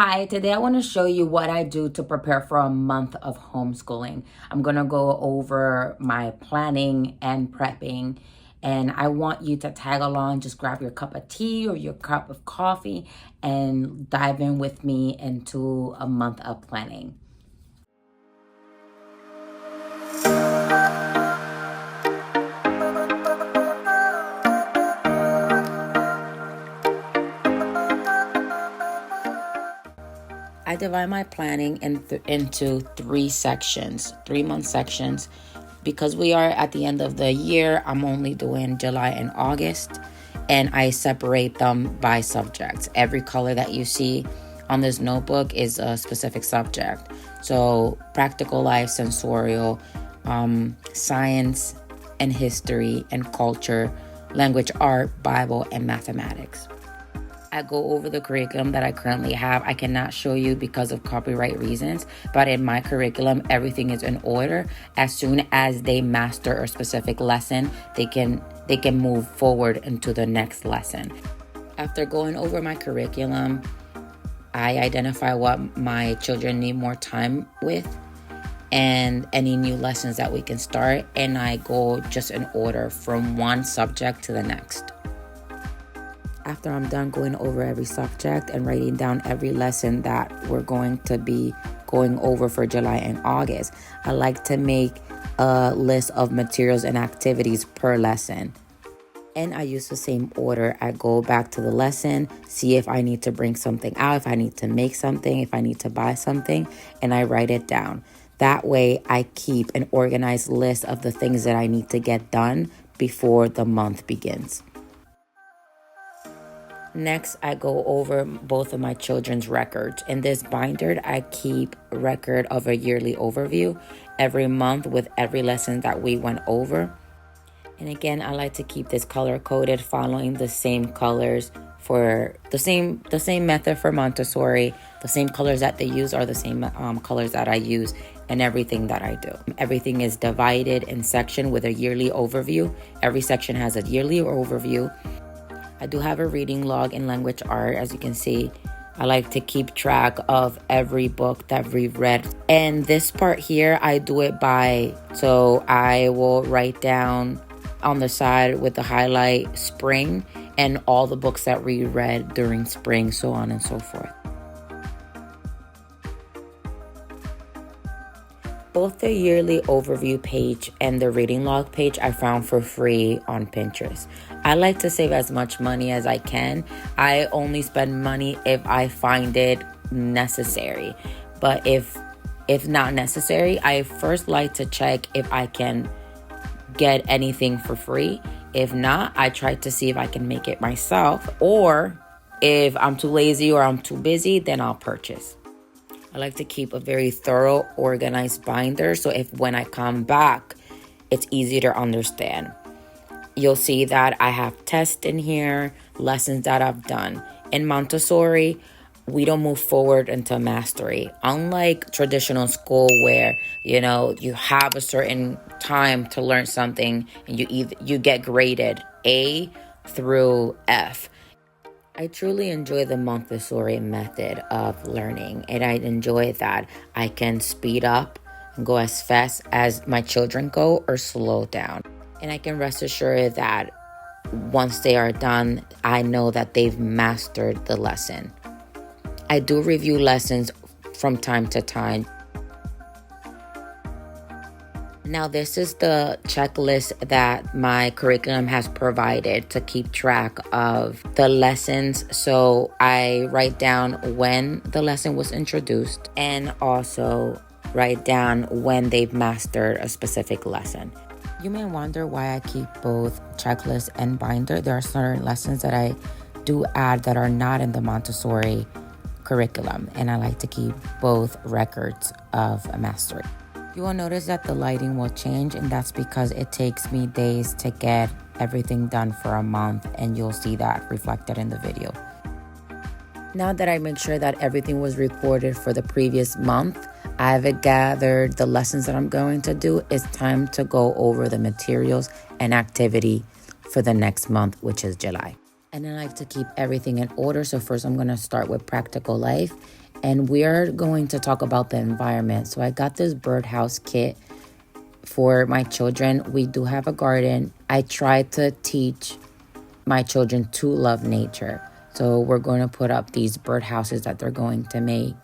Hi, today I want to show you what I do to prepare for a month of homeschooling. I'm going to go over my planning and prepping, and I want you to tag along. Just grab your cup of tea or your cup of coffee and dive in with me into a month of planning. I divide my planning into three sections, 3-month sections. Because we are at the end of the year, I'm only doing July and August, and I separate them by subjects. Every color that you see on this notebook is a specific subject. So practical life, sensorial, science and history and culture, language, art, Bible, and mathematics. I go over the curriculum that I currently have. I cannot show you because of copyright reasons, but in my curriculum, everything is in order. As soon as they master a specific lesson, they can move forward into the next lesson. After going over my curriculum, I identify what my children need more time with and any new lessons that we can start, and I go just in order from one subject to the next. After I'm done going over every subject and writing down every lesson that we're going to be going over for July and August, I like to make a list of materials and activities per lesson. And I use the same order. I go back to the lesson, see if I need to bring something out, if I need to make something, if I need to buy something, and I write it down. That way I keep an organized list of the things that I need to get done before the month begins. Next, I go over both of my children's records. In this binder, I keep a record of a yearly overview every month with every lesson that we went over. And again, I like to keep this color-coded, following the same colors for the same method for Montessori. The same colors that they use are the same colors that I use in everything that I do. Everything is divided in section with a yearly overview. Every section has a yearly overview. I do have a reading log in language art. As you can see, I like to keep track of every book that we've read. And this part here, I do it so I will write down on the side with the highlight spring and all the books that we read during spring, so on and so forth. Both the yearly overview page and the reading log page I found for free on Pinterest. I like to save as much money as I can. I only spend money if I find it necessary. But if not necessary, I first like to check if I can get anything for free. If not, I try to see if I can make it myself. Or if I'm too lazy or I'm too busy, then I'll purchase. I like to keep a very thorough, organized binder, so if when I come back, it's easy to understand. You'll see that I have tests in here, lessons that I've done. In Montessori, we don't move forward until mastery. Unlike traditional school where, you have a certain time to learn something and you get graded A through F. I truly enjoy the Montessori method of learning, and I enjoy that I can speed up and go as fast as my children go or slow down. And I can rest assured that once they are done, I know that they've mastered the lesson. I do review lessons from time to time. Now, this is the checklist that my curriculum has provided to keep track of the lessons. So I write down when the lesson was introduced and also write down when they've mastered a specific lesson. You may wonder why I keep both checklist and binder. There are certain lessons that I do add that are not in the Montessori curriculum, and I like to keep both records of mastery. You will notice that the lighting will change, and that's because it takes me days to get everything done for a month, and you'll see that reflected in the video. Now that I make sure that everything was recorded for the previous month, I've gathered the lessons that I'm going to do. It's time to go over the materials and activity for the next month, which is July. And I like to keep everything in order. So first I'm going to start with practical life. And we are going to talk about the environment. So I got this birdhouse kit for my children. We do have a garden. I try to teach my children to love nature. So we're going to put up these birdhouses that they're going to make.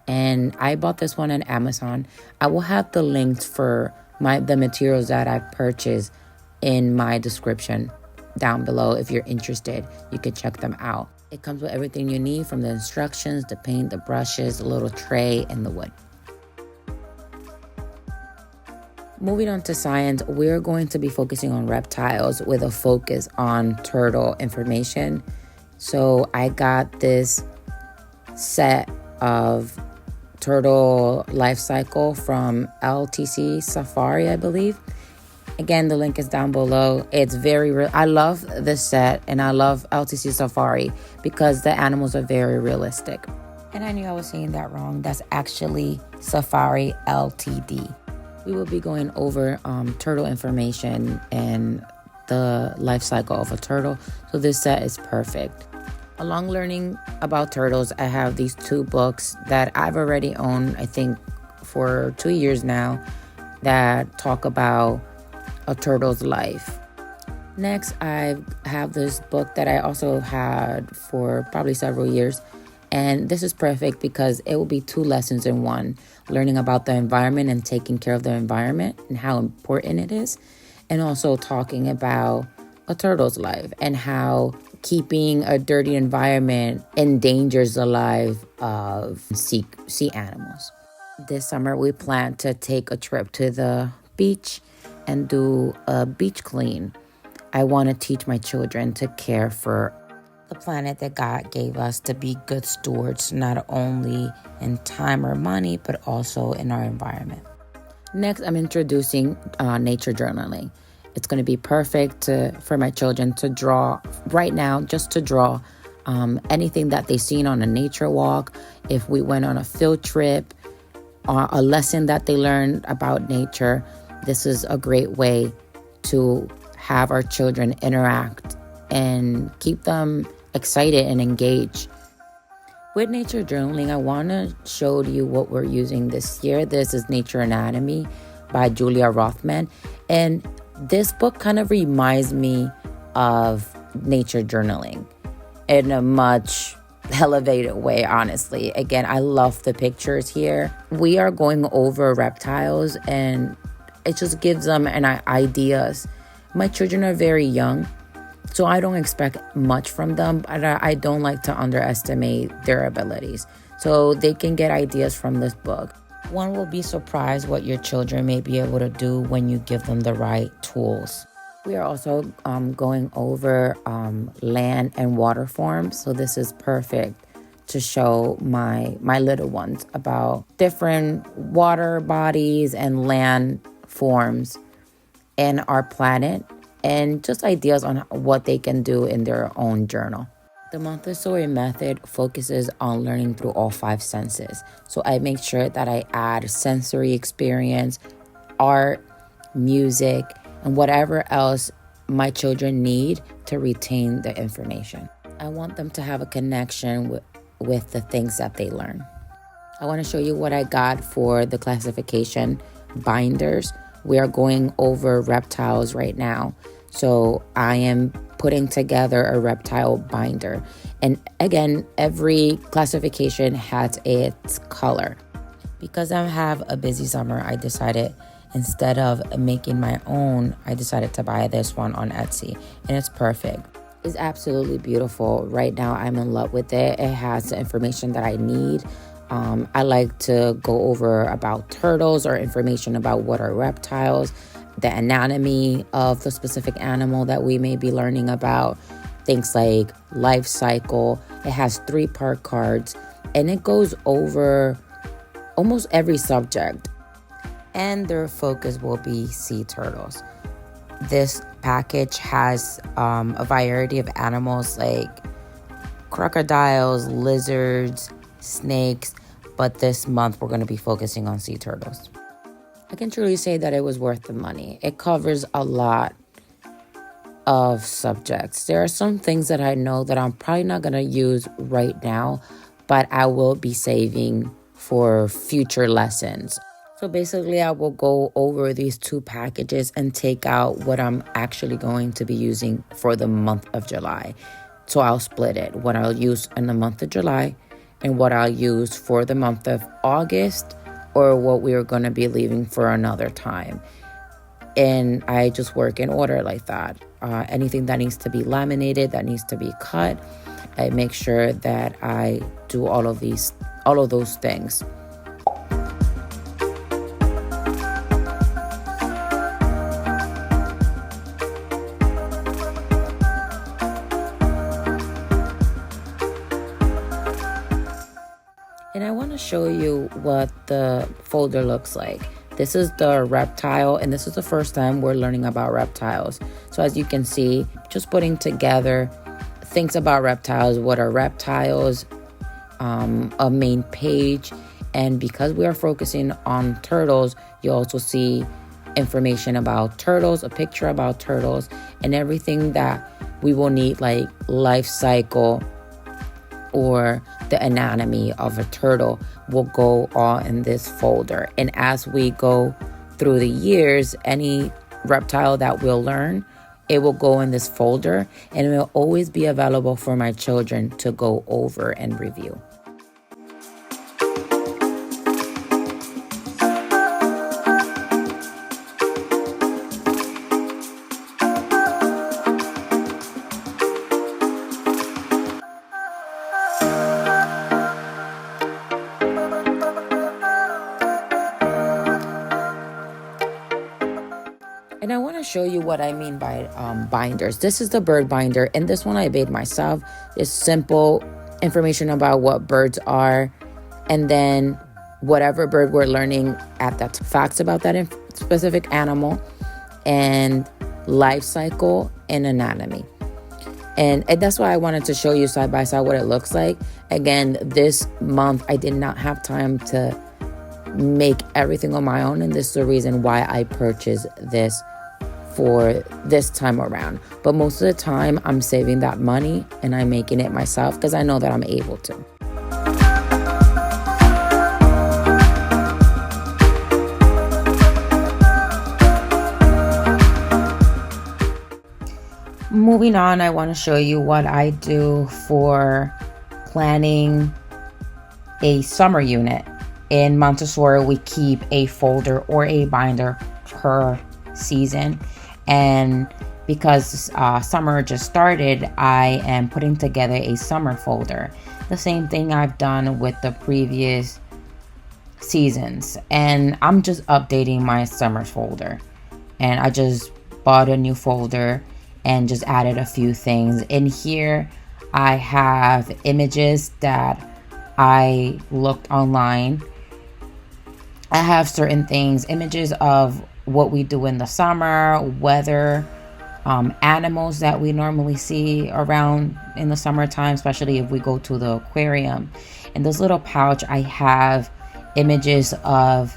And I bought this one on Amazon. I will have the links for the materials that I purchased in my description down below. If you're interested, you can check them out. It comes with everything you need, from the instructions, the paint, the brushes, a little tray, and the wood. Moving on to science, we're going to be focusing on reptiles with a focus on turtle information. So I got this set of turtle life cycle from LTC Safari, I believe. Again, the link is down below. It's I love this set, and I love LTC Safari because the animals are very realistic. And I knew I was saying that wrong. That's actually Safari Ltd. We will be going over turtle information and the life cycle of a turtle. So this set is perfect. Along learning about turtles, I have these 2 books that I've already owned, I think, for 2 years now, that talk about a turtle's life. Next, I have this book that I also had for probably several years. And this is perfect because it will be 2 lessons in one, learning about the environment and taking care of the environment and how important it is. And also talking about a turtle's life and how keeping a dirty environment endangers the life of sea animals. This summer, we plan to take a trip to the beach and do a beach clean. I want to teach my children to care for the planet that God gave us, to be good stewards, not only in time or money, but also in our environment. Next, I'm introducing nature journaling. It's going to be perfect for my children to draw right now, just to draw anything that they've seen on a nature walk. If we went on a field trip, a lesson that they learned about nature, this is a great way to have our children interact and keep them excited and engaged. With nature journaling, I want to show you what we're using this year. This is Nature Anatomy by Julia Rothman. And this book kind of reminds me of nature journaling in a much elevated way, honestly. Again, I love the pictures here. We are going over reptiles, and it just gives them ideas. My children are very young, so I don't expect much from them, but I don't like to underestimate their abilities. So they can get ideas from this book. One will be surprised what your children may be able to do when you give them the right tools. We are also going over land and water forms. So this is perfect to show my little ones about different water bodies and land forms in our planet, and just ideas on what they can do in their own journal. The Montessori method focuses on learning through all 5 senses. So I make sure that I add sensory experience, art, music, and whatever else my children need to retain the information. I want them to have a connection with the things that they learn. I want to show you what I got for the classification binders. We are going over reptiles right now. So I am putting together a reptile binder. And again, every classification has its color. Because I have a busy summer, I decided, instead of making my own, I decided to buy this one on Etsy. And it's perfect. It's absolutely beautiful. Right now, I'm in love with it. It has the information that I need. I like to go over about turtles or information about what are reptiles, the anatomy of the specific animal that we may be learning about, things like life cycle. It has 3-part cards, and it goes over almost every subject. And their focus will be sea turtles. This package has a variety of animals like crocodiles, lizards, snakes, but this month we're going to be focusing on sea turtles. I can truly say that it was worth the money. It covers a lot of subjects. There are some things that I know that I'm probably not going to use right now, but I will be saving for future lessons. So basically, I will go over these 2 packages and take out what I'm actually going to be using for the month of July. So I'll split it, what I'll use in the month of July and what I'll use for the month of August, or what we're going to be leaving for another time. And I just work in order like that. Anything that needs to be laminated, that needs to be cut, I make sure that I do all of those things. And I want to show you what the folder looks like. This is the reptile, and this is the first time we're learning about reptiles. So as you can see, just putting together things about reptiles, what are reptiles, a main page. And because we are focusing on turtles, you also see information about turtles, a picture about turtles, and everything that we will need, like life cycle or the anatomy of a turtle, will go all in this folder. And as we go through the years, any reptile that we'll learn, it will go in this folder, and it will always be available for my children to go over and review. And I want to show you what I mean by binders. This is the bird binder, and this one I made myself. It's simple information about what birds are, and then whatever bird we're learning at that, facts about that specific animal, and life cycle and anatomy. And that's why I wanted to show you side by side what it looks like. Again, this month I did not have time to make everything on my own, and this is the reason why I purchased this for this time around. But most of the time I'm saving that money and I'm making it myself because I know that I'm able to. Moving on, I want to show you what I do for planning a summer unit. In Montessori, we keep a folder or a binder per season. And because summer just started, I am putting together a summer folder. The same thing I've done with the previous seasons. And I'm just updating my summer folder. And I just bought a new folder and just added a few things. In here, I have images that I looked online. I have certain things, images of what we do in the summer, weather, animals that we normally see around in the summertime, especially if we go to the aquarium. In this little pouch, I have images of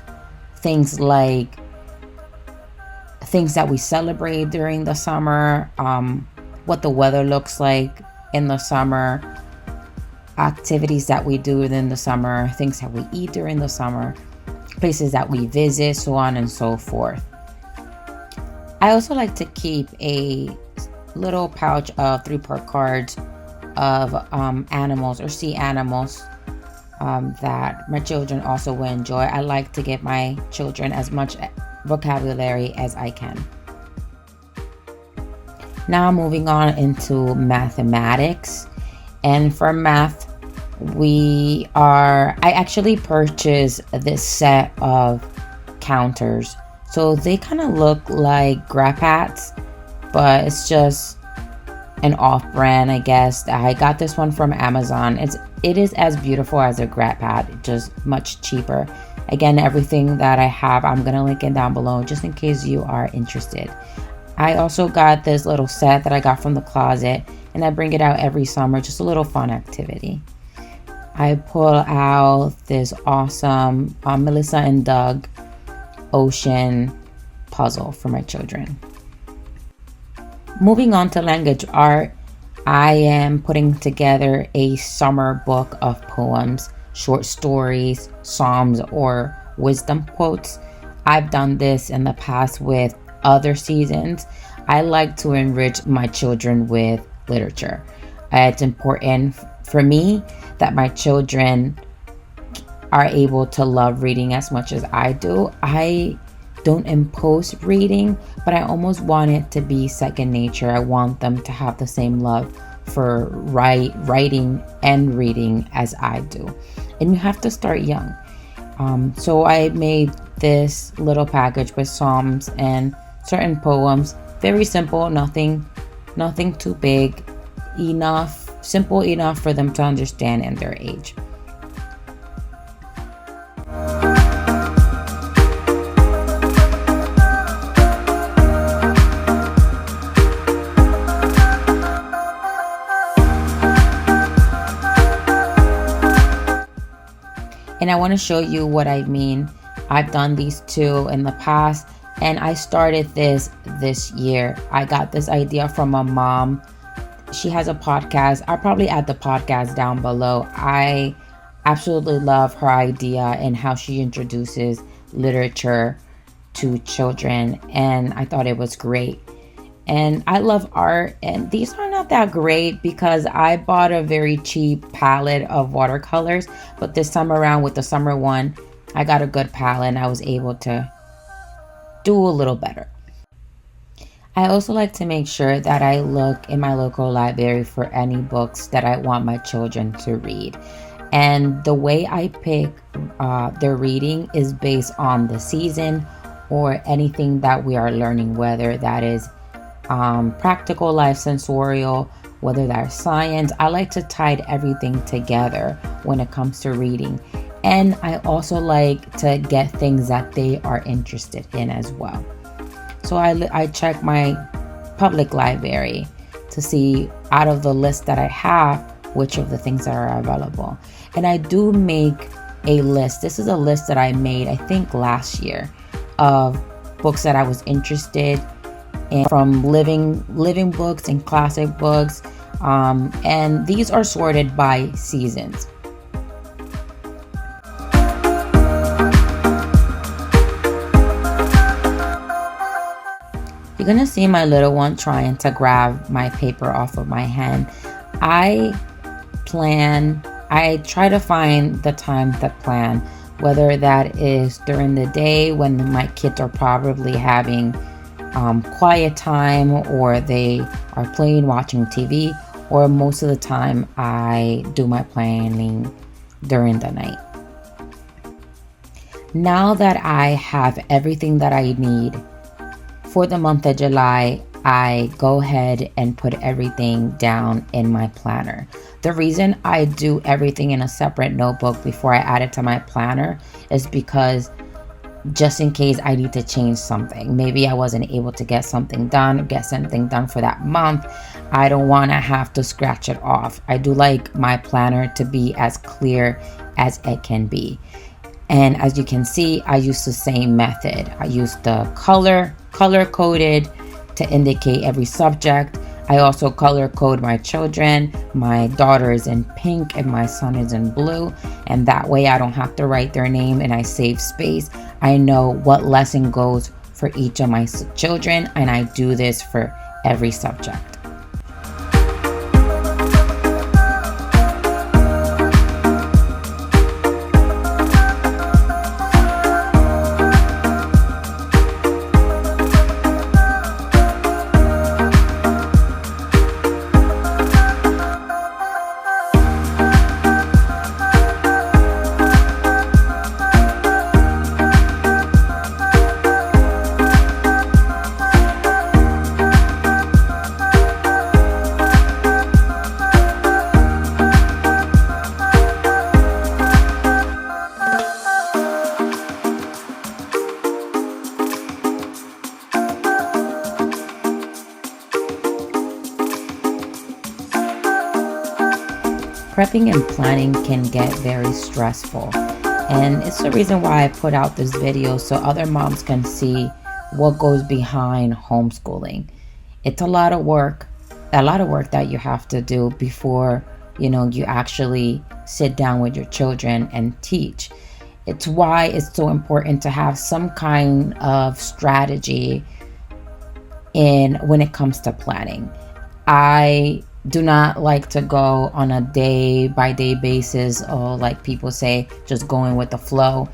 things like things that we celebrate during the summer, what the weather looks like in the summer, activities that we do in the summer, things that we eat during the summer, places that we visit, so on and so forth. I also like to keep a little pouch of 3-part cards of animals or sea animals that my children also will enjoy. I like to give my children as much vocabulary as I can. Now moving on into mathematics. And for math, I actually purchased this set of counters. So they kind of look like grab hats, but it's just an off-brand, I guess. I got this one from Amazon. It is as beautiful as a grab hat, just much cheaper. Again, everything that I have, I'm gonna link it down below just in case you are interested. I also got this little set that I got from the closet, and I bring it out every summer, just a little fun activity. I pull out this awesome Melissa and Doug ocean puzzle for my children. Moving on to language art, I am putting together a summer book of poems, short stories, psalms, or wisdom quotes. I've done this in the past with other seasons. I like to enrich my children with literature. It's important for me that my children are able to love reading as much as I do. I don't impose reading, but I almost want it to be second nature. I want them to have the same love for writing and reading as I do. And you have to start young. So I made this little package with psalms and certain poems. Very simple, nothing too big, simple enough for them to understand in their age. And I want to show you what I mean. I've done these two in the past, and I started this year. I got this idea from a mom. She has a podcast. I'll probably add the podcast down below. I absolutely love her idea and how she introduces literature to children, and I thought it was great. And I love art, and these are not that great because I bought a very cheap palette of watercolors, but this time around with the summer one, I got a good palette and I was able to do a little better. I also like to make sure that I look in my local library for any books that I want my children to read. And the way I pick their reading is based on the season or anything that we are learning, whether that is practical life, sensorial, whether that's science. I like to tie everything together when it comes to reading. And I also like to get things that they are interested in as well. So I check my public library to see out of the list that I have, which of the things that are available. And I do make a list. This is a list that I made, I think last year, of books that I was interested and from living books and classic books, and these are sorted by seasons. You're gonna see my little one trying to grab my paper off of my hand. I try to find the time to plan, whether that is during the day when my kids are probably having quiet time, or they are playing, watching TV, or most of the time I do my planning during the night. Now that I have everything that I need for the month of July, I go ahead and put everything down in my planner. The reason I do everything in a separate notebook before I add it to my planner is because just in case I need to change something. Maybe I wasn't able to get something done for that month. I don't want to have to scratch it off. I do like my planner to be as clear as it can be. And as you can see, I use the same method. I use the color coded to indicate every subject. I also color code my children. My daughter is in pink and my son is in blue. And that way I don't have to write their name and I save space. I know what lesson goes for each of my children, and I do this for every subject. Prepping and planning can get very stressful, and it's the reason why I put out this video so other moms can see what goes behind homeschooling. It's a lot of work, a lot of work that you have to do before, you actually sit down with your children and teach. It's why it's so important to have some kind of strategy when it comes to planning. I do not like to go on a day-by-day basis, or like people say, just going with the flow.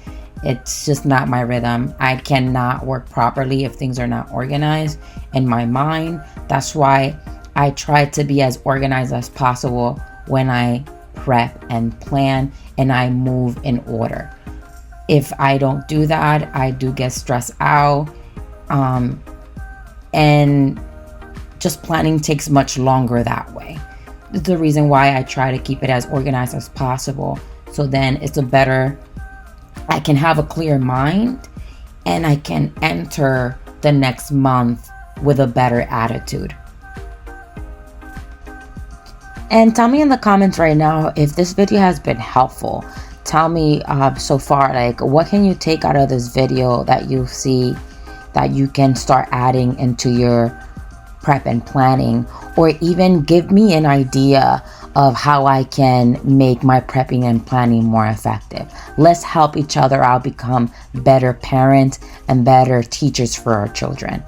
It's just not my rhythm. I cannot work properly if things are not organized in my mind. That's why I try to be as organized as possible when I prep and plan and I move in order. If I don't do that, I do get stressed out. And just planning takes much longer that way. That's the reason why I try to keep it as organized as possible. So then I can have a clear mind and I can enter the next month with a better attitude. And tell me in the comments right now if this video has been helpful. Tell me so far, like, what can you take out of this video that you see that you can start adding into your prep and planning, or even give me an idea of how I can make my prepping and planning more effective. Let's help each other out become better parents and better teachers for our children.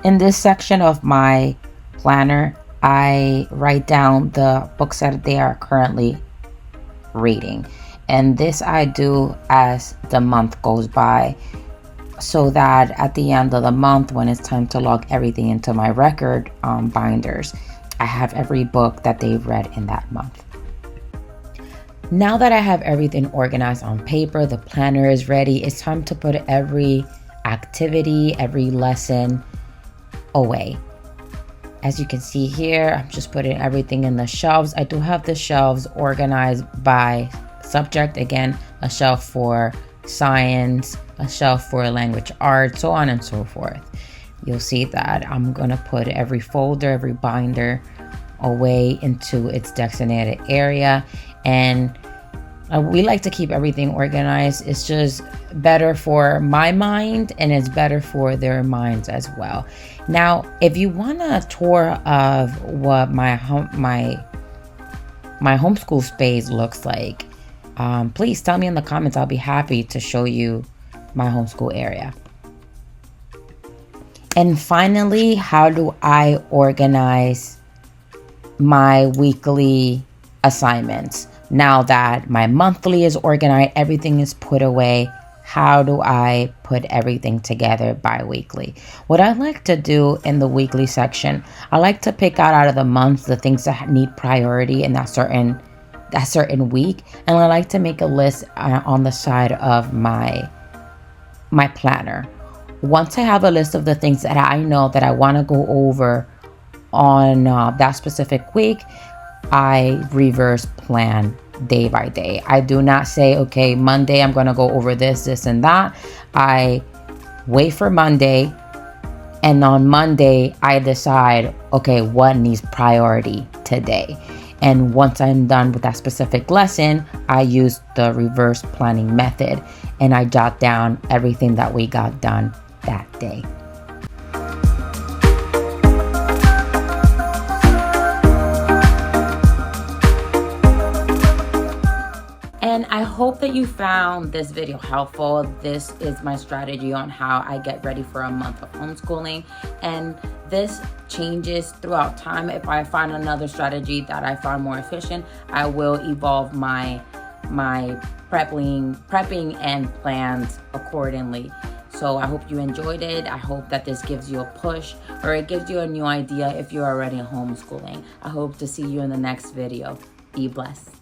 In this section of my planner, I write down the books that they are currently reading. And this I do as the month goes by, so that at the end of the month, when it's time to log everything into my record binders, I have every book that they've read in that month. Now that I have everything organized on paper, the planner is ready, it's time to put every activity, every lesson away. As you can see here, I'm just putting everything in the shelves. I do have the shelves organized by subject. Again, a shelf for science, a shelf for language arts, so on and so forth. You'll see that I'm going to put every folder, every binder away into its designated area. And we like to keep everything organized. It's just better for my mind and it's better for their minds as well. Now, if you want a tour of what my homeschool space looks like, please tell me in the comments. I'll be happy to show you my homeschool area. And finally, how do I organize my weekly assignments? Now that my monthly is organized, everything is put away, how do I put everything together bi-weekly? What I like to do in the weekly section, I like to pick out of the month the things that need priority in that certain week, and I like to make a list on the side of my planner. Once I have a list of the things that I know that I want to go over on that specific week, I reverse plan day by day. I do not say, okay, Monday I'm going to go over this and that. I wait for Monday, and on Monday I decide, okay, what needs priority today. And once I'm done with that specific lesson, I use the reverse planning method and I jot down everything that we got done that day. And I hope that you found this video helpful. This is my strategy on how I get ready for a month of homeschooling. And this changes throughout time. If I find another strategy that I find more efficient, I will evolve my prepping and plans accordingly. So I hope you enjoyed it. I hope that this gives you a push, or it gives you a new idea if you're already homeschooling. I hope to see you in the next video. Be blessed.